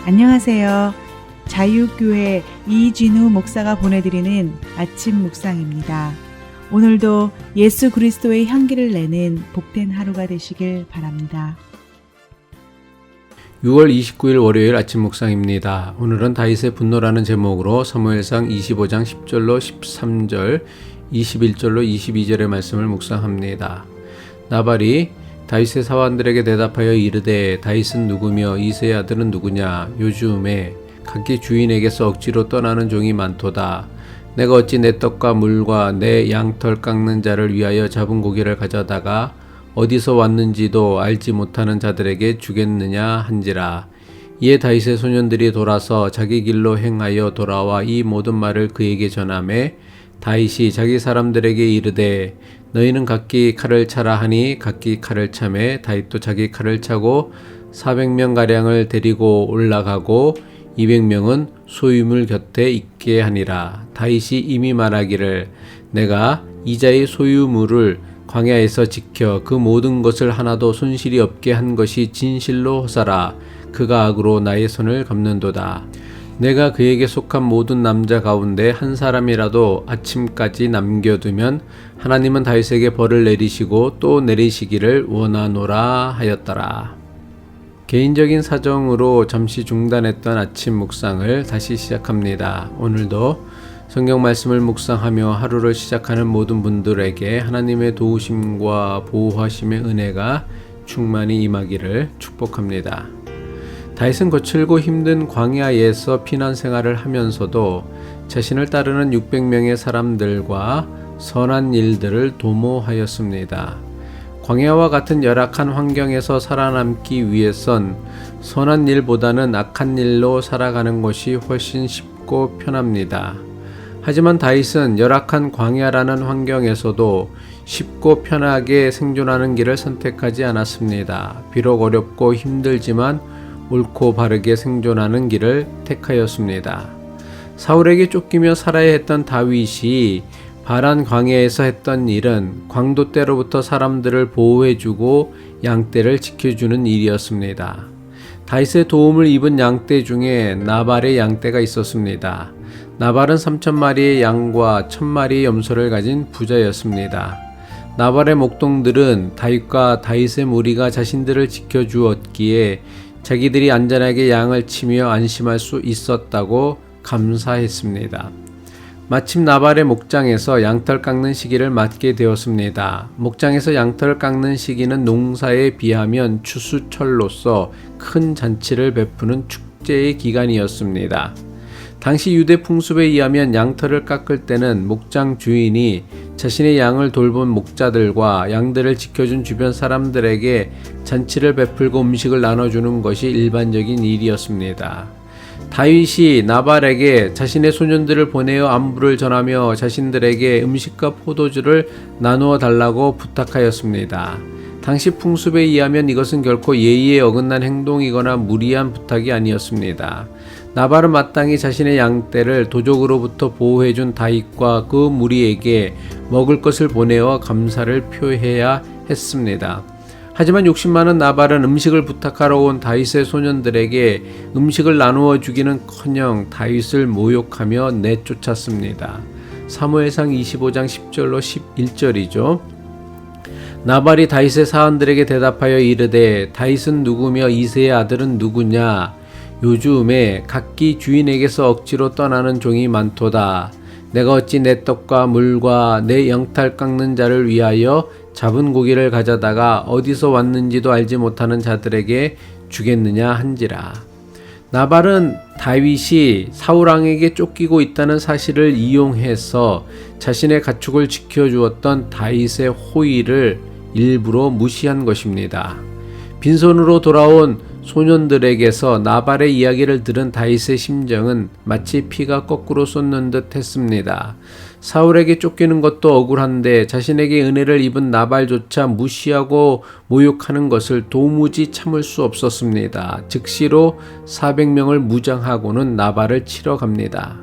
안녕하세요. 자유교회 이진우 목사가 보내드리는 아침 묵상입니다. 오늘도 예수 그리스도의 향기를 내는 복된 하루가 되시길 바랍니다. 6월 29일 월요일 아침 묵상입니다. 오늘은 다윗의 분노라는 제목으로 사무엘상 25장 10절로 13절, 21절로 22절의 말씀을 묵상합니다. 나발이 다윗의 사환들에게 대답하여 이르되 다윗은 누구며 이새의 아들은 누구냐? 요즘에 각기 주인에게서 억지로 떠나는 종이 많도다. 내가 어찌 내 떡과 물과 내 양털 깎는 자를 위하여 잡은 고기를 가져다가 어디서 왔는지도 알지 못하는 자들에게 주겠느냐 한지라. 이에 다윗의 소년들이 돌아서 자기 길로 행하여 돌아와 이 모든 말을 그에게 전하매 다윗이 자기 사람들에게 이르되 너희는 각기 칼을 차라 하니 각기 칼을 차매 다윗도 자기 칼을 차고 400명가량을 데리고 올라가고 200명은 소유물 곁에 있게 하니라. 다윗이 이미 말하기를 내가 이자의 소유물을 광야에서 지켜 그 모든 것을 하나도 손실이 없게 한 것이 진실로 호사라. 그가 악으로 나의 손을 갚는도다. 내가 그에게 속한 모든 남자 가운데 한 사람이라도 아침까지 남겨두면 하나님은 다윗에게 벌을 내리시고 또 내리시기를 원하노라 하였더라. 개인적인 사정으로 잠시 중단했던 아침 묵상을 다시 시작합니다. 오늘도 성경 말씀을 묵상하며 하루를 시작하는 모든 분들에게 하나님의 도우심과 보호하심의 은혜가 충만히 임하기를 축복합니다. 다윗은 거칠고 힘든 광야에서 피난 생활을 하면서도 자신을 따르는 600명의 사람들과 선한 일들을 도모하였습니다. 광야와 같은 열악한 환경에서 살아남기 위해선 선한 일보다는 악한 일로 살아가는 것이 훨씬 쉽고 편합니다. 하지만 다윗은 열악한 광야라는 환경에서도 쉽고 편하게 생존하는 길을 선택하지 않았습니다. 비록 어렵고 힘들지만 옳고 바르게 생존하는 길을 택하였습니다. 사울에게 쫓기며 살아야 했던 다윗이 바란 광야에서 했던 일은 광도 떼로부터 사람들을 보호해주고 양떼를 지켜주는 일이었습니다. 다윗의 도움을 입은 양떼 중에 나발의 양떼가 있었습니다. 나발은 3,000마리의 양과 1,000마리의 염소를 가진 부자였습니다. 나발의 목동들은 다윗과 다윗의 무리가 자신들을 지켜주었기에 자기들이 안전하게 양을 치며 안심할 수 있었다고 감사했습니다. 마침 나발의 목장에서 양털 깎는 시기를 맞게 되었습니다. 목장에서 양털 깎는 시기는 농사에 비하면 추수철로서 큰 잔치를 베푸는 축제의 기간이었습니다. 당시 유대 풍습에 의하면 양털을 깎을 때는 목장 주인이 자신의 양을 돌본 목자들과 양들을 지켜준 주변 사람들에게 잔치를 베풀고 음식을 나눠주는 것이 일반적인 일이었습니다. 다윗이 나발에게 자신의 소년들을 보내어 안부를 전하며 자신들에게 음식과 포도주를 나누어 달라고 부탁하였습니다. 당시 풍습에 의하면 이것은 결코 예의에 어긋난 행동이거나 무리한 부탁이 아니었습니다. 나발은 마땅히 자신의 양떼를 도적으로부터 보호해준 다윗과 그 무리에게 먹을 것을 보내어 감사를 표해야 했습니다. 하지만 욕심 많은 나발은 음식을 부탁하러 온 다윗의 소년들에게 음식을 나누어 주기는커녕 다윗을 모욕하며 내쫓았습니다. 사무엘상 25장 10절로 11절이죠. 나발이 다윗의 사환들에게 대답하여 이르되 다윗은 누구며 이새의 아들은 누구냐? 요즘에 각기 주인에게서 억지로 떠나는 종이 많도다. 내가 어찌 내 떡과 물과 내 양털 깎는 자를 위하여 잡은 고기를 가져다가 어디서 왔는지도 알지 못하는 자들에게 주겠느냐 한지라. 나발은 다윗이 사울왕에게 쫓기고 있다는 사실을 이용해서 자신의 가축을 지켜주었던 다윗의 호의를 일부러 무시한 것입니다. 빈손으로 돌아온 소년들에게서 나발의 이야기를 들은 다윗의 심정은 마치 피가 거꾸로 솟는 듯 했습니다. 사울에게 쫓기는 것도 억울한데 자신에게 은혜를 입은 나발조차 무시하고 모욕하는 것을 도무지 참을 수 없었습니다. 즉시로 400명을 무장하고는 나발을 치러 갑니다.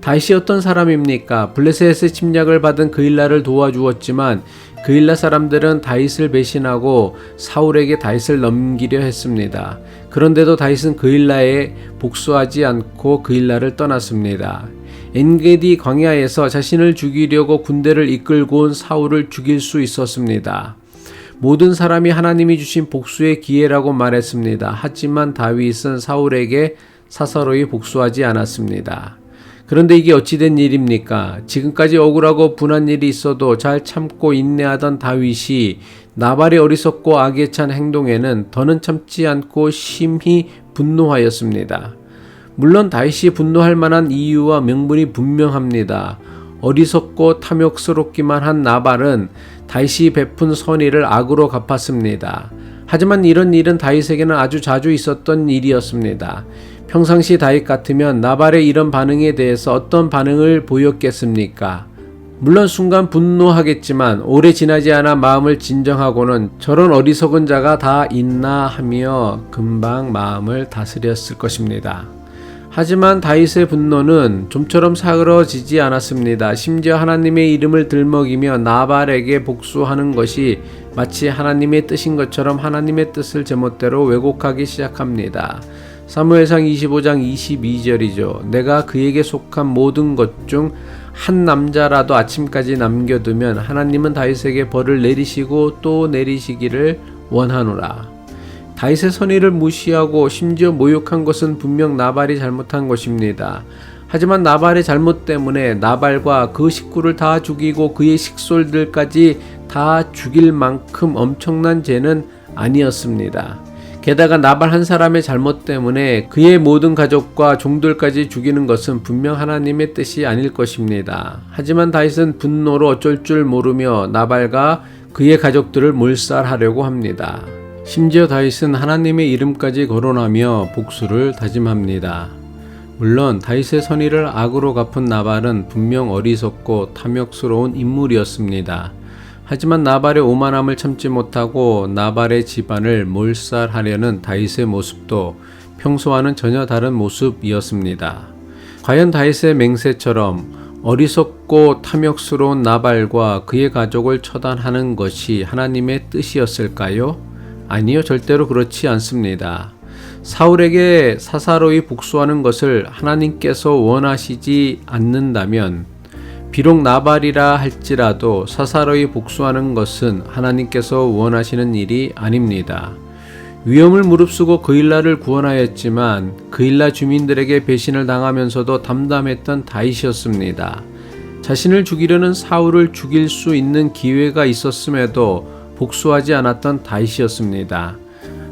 다윗이 어떤 사람입니까? 블레셋의 침략을 받은 그일라를 도와주었지만 그일라 사람들은 다윗을 배신하고 사울에게 다윗을 넘기려 했습니다. 그런데도 다윗은 그일라에 복수하지 않고 그일라를 떠났습니다. 엔게디 광야에서 자신을 죽이려고 군대를 이끌고 온 사울을 죽일 수 있었습니다. 모든 사람이 하나님이 주신 복수의 기회라고 말했습니다. 하지만 다윗은 사울에게 사사로이 복수하지 않았습니다. 그런데 이게 어찌된 일입니까? 지금까지 억울하고 분한 일이 있어도 잘 참고 인내하던 다윗이 나발의 어리석고 악에 찬 행동에는 더는 참지 않고 심히 분노하였습니다. 물론 다윗이 분노할 만한 이유와 명분이 분명합니다. 어리석고 탐욕스럽기만 한 나발은 다윗이 베푼 선의를 악으로 갚았습니다. 하지만 이런 일은 다윗에게는 아주 자주 있었던 일이었습니다. 평상시 다윗 같으면 나발의 이런 반응에 대해서 어떤 반응을 보였겠습니까? 물론 순간 분노하겠지만 오래 지나지 않아 마음을 진정하고는 저런 어리석은 자가 다 있나 하며 금방 마음을 다스렸을 것입니다. 하지만 다윗의 분노는 좀처럼 사그러지지 않았습니다. 심지어 하나님의 이름을 들먹이며 나발에게 복수하는 것이 마치 하나님의 뜻인 것처럼 하나님의 뜻을 제멋대로 왜곡하기 시작합니다. 사무엘상 25장 22절이죠. 내가 그에게 속한 모든 것 중 한 남자라도 아침까지 남겨두면 하나님은 다윗에게 벌을 내리시고 또 내리시기를 원하노라. 다윗의 선의를 무시하고 심지어 모욕한 것은 분명 나발이 잘못한 것입니다. 하지만 나발의 잘못 때문에 나발과 그 식구를 다 죽이고 그의 식솔들까지 다 죽일 만큼 엄청난 죄는 아니었습니다. 게다가 나발 한 사람의 잘못 때문에 그의 모든 가족과 종들까지 죽이는 것은 분명 하나님의 뜻이 아닐 것입니다. 하지만 다윗은 분노로 어쩔 줄 모르며 나발과 그의 가족들을 몰살하려고 합니다. 심지어 다윗은 하나님의 이름까지 거론하며 복수를 다짐합니다. 물론 다윗의 선의를 악으로 갚은 나발은 분명 어리석고 탐욕스러운 인물이었습니다. 하지만 나발의 오만함을 참지 못하고 나발의 집안을 몰살하려는 다윗의 모습도 평소와는 전혀 다른 모습이었습니다. 과연 다윗의 맹세처럼 어리석고 탐욕스러운 나발과 그의 가족을 처단하는 것이 하나님의 뜻이었을까요? 아니요, 절대로 그렇지 않습니다. 사울에게 사사로이 복수하는 것을 하나님께서 원하시지 않는다면 비록 나발이라 할지라도 사사로이 복수하는 것은 하나님께서 원하시는 일이 아닙니다. 위험을 무릅쓰고 그일라를 구원하였지만 그일라 주민들에게 배신을 당하면서도 담담했던 다윗이었습니다. 자신을 죽이려는 사울을 죽일 수 있는 기회가 있었음에도 복수하지 않았던 다윗이었습니다.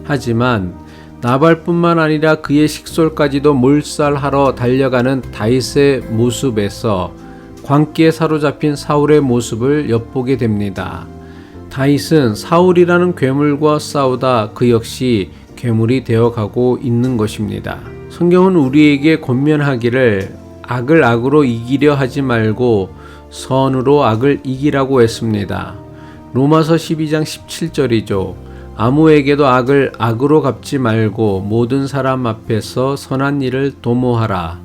하지만 나발뿐만 아니라 그의 식솔까지도 몰살하러 달려가는 다윗의 모습에서 광기에 사로잡힌 사울의 모습을 엿보게 됩니다. 다윗은 사울이라는 괴물과 싸우다 그 역시 괴물이 되어가고 있는 것입니다. 성경은 우리에게 권면하기를 악을 악으로 이기려 하지 말고 선으로 악을 이기라고 했습니다. 로마서 12장 17절이죠. 아무에게도 악을 악으로 갚지 말고 모든 사람 앞에서 선한 일을 도모하라.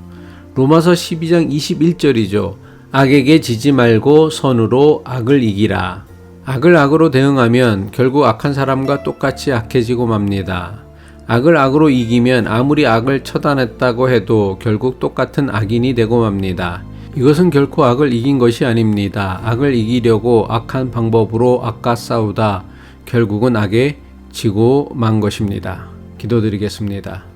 로마서 12장 21절이죠. 악에게 지지 말고 선으로 악을 이기라. 악을 악으로 대응하면 결국 악한 사람과 똑같이 악해지고 맙니다. 악을 악으로 이기면 아무리 악을 처단했다고 해도 결국 똑같은 악인이 되고 맙니다. 이것은 결코 악을 이긴 것이 아닙니다. 악을 이기려고 악한 방법으로 악과 싸우다 결국은 악에 지고 만 것입니다. 기도드리겠습니다.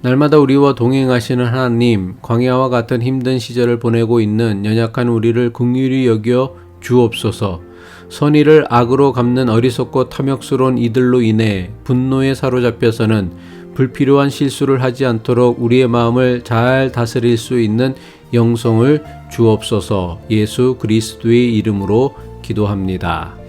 날마다 우리와 동행하시는 하나님, 광야와 같은 힘든 시절을 보내고 있는 연약한 우리를 긍휼히 여겨 주옵소서. 선의를 악으로 갚는 어리석고 탐욕스러운 이들로 인해 분노에 사로잡혀서는 불필요한 실수를 하지 않도록 우리의 마음을 잘 다스릴 수 있는 영성을 주옵소서. 예수 그리스도의 이름으로 기도합니다.